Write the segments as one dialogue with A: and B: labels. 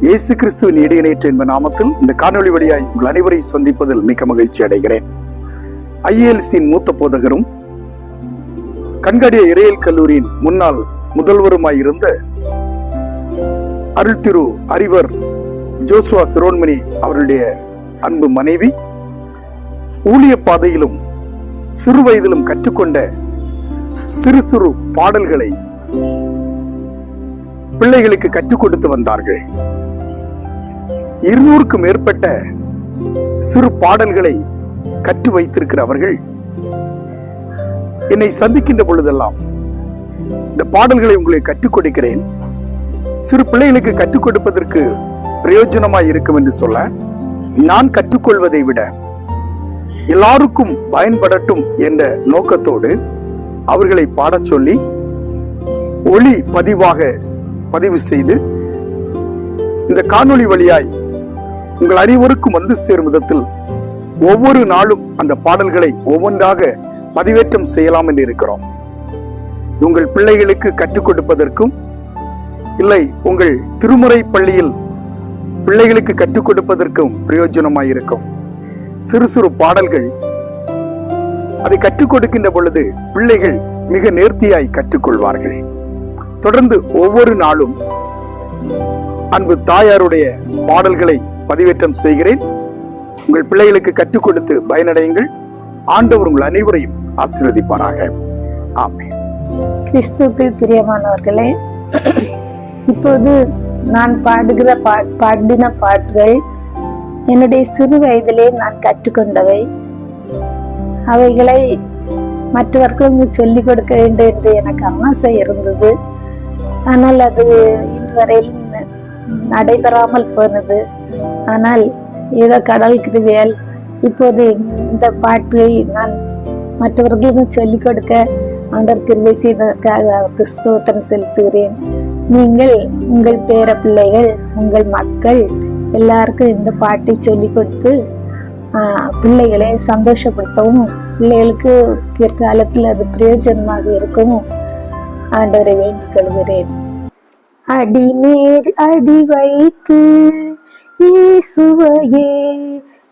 A: இயேசு கிறிஸ்துவின் இடையினேற்ற என்ப நாமத்தில் இந்த காணொளி வழியாய் உங்கள் அனைவரை சந்திப்பதில் மிக மகிழ்ச்சி அடைகிறேன். IALCயின் மூத்த போதகரும் கண்காடிய இறையியல் கல்லூரியின் முன்னாள் முதல்வருமாயிருந்த அருள் திரு அறிவர் ஜோசுவா சிரோன்மணி அவருடைய அன்பு மனைவி, ஊழிய பாதையிலும் சிறு வயதிலும் கற்றுக்கொண்ட சிறு சிறு பாடல்களை பிள்ளைகளுக்கு கற்றுக் கொடுத்து வந்தார்கள். 200க்கும் மேற்பட்ட சிறு பாடல்களை கற்று வைத்திருக்கிற அவர்கள் என்னை சந்திக்கின்ற பொழுதெல்லாம் இந்த பாடல்களை உங்களுக்கு கற்றுக் கொடுக்கிறேன், சிறு பிள்ளைகளுக்கு கற்றுக் கொடுப்பதற்கு பிரயோஜனமாய் இருக்கும் என்று சொல்ல, நான் கற்றுக்கொள்வதை விட எல்லாருக்கும் பயன்படட்டும் என்ற நோக்கத்தோடு அவர்களை பாடச் சொல்லி ஒளி பதிவு செய்து இந்த காணொளி வழியாய் உங்கள் அனைவருக்கும் வந்து சேரும் விதத்தில் ஒவ்வொரு நாளும் அந்த பாடல்களை ஒவ்வொன்றாக பதிவேற்றம் செய்யலாம் என்று இருக்கிறோம். உங்கள் பிள்ளைகளுக்கு கற்றுக் கொடுப்பதற்கும், இல்லை உங்கள் திருமுறை பள்ளியில் பிள்ளைகளுக்கு கற்றுக் கொடுப்பதற்கும் பிரயோஜனமாயிருக்கும் சிறு சிறு பாடல்கள். அதை கற்றுக் கொடுக்கின்ற பொழுது பிள்ளைகள் மிக நேர்த்தியாய் கற்றுக்கொள்வார்கள். தொடர்ந்து ஒவ்வொரு நாளும் அன்பு தாயாருடைய பாடல்களை பதிவேற்றம் செய்கிறேன். உங்கள் பிள்ளைகளுக்கு கற்றுக் கொடுத்து பயனடையுங்கள். ஆண்டவர் உங்கள் அனைவரையும் ஆசீர்வதிப்பாராக. ஆமென்.
B: கிறிஸ்துவுக்குள் பிரியமானவர்களே, இப்போது நான் பாடின பாட்டுகள் என்னுடைய சிறு வயதிலே நான் கற்றுக்கொண்டவை. அவைகளை மற்றவர்களுக்கு சொல்லிக் கொடுக்க வேண்டும் என்று எனக்கு ஆசை இருந்தது. ஆனால் அது இன்று வரையில் நடைபெறாமல் போனது. ஆனால் ஏதோ கடல் கிருபையால் இப்போது இந்த பாட்டை நான் மற்றவர்களுக்கு சொல்லிக் கொடுக்க ஆண்டவர் கிருபை செய்ததற்காக அவருக்கு ஸ்தோத்திரம் செலுத்துகிறேன். நீங்கள் உங்கள் பேர பிள்ளைகள், உங்கள் மக்கள் எல்லாருக்கும் இந்த பாட்டை சொல்லிக் கொடுத்து பிள்ளைகளை சந்தோஷப்படுத்தவும், பிள்ளைகளுக்கு பிற்காலத்தில் அது பிரயோஜனமாக இருக்கவும் ஆண்டவரை வேண்டிக் கொள்கிறேன். அடி மேல் அடி வைத்து இயேசுவையே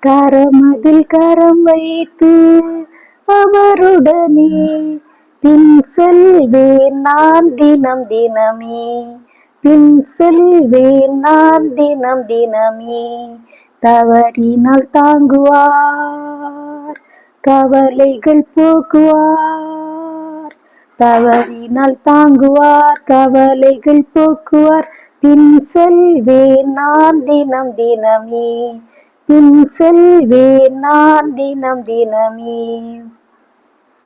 B: கரமதில் கரம் வைத்து அவருடனே பின் செல்வேன் நான் தினம் தினமே, பின் செல்வேன் நான் தினம் தினமே. தவறினால் தாங்குவார், கவலைகள் போக்குவார், தவறினால் தாங்குவார், கவலைகள் போக்குவார். பின் செல்வேன் நான் தினம் தினமே, பின் செல்வேன் நான் தினம் தினமே.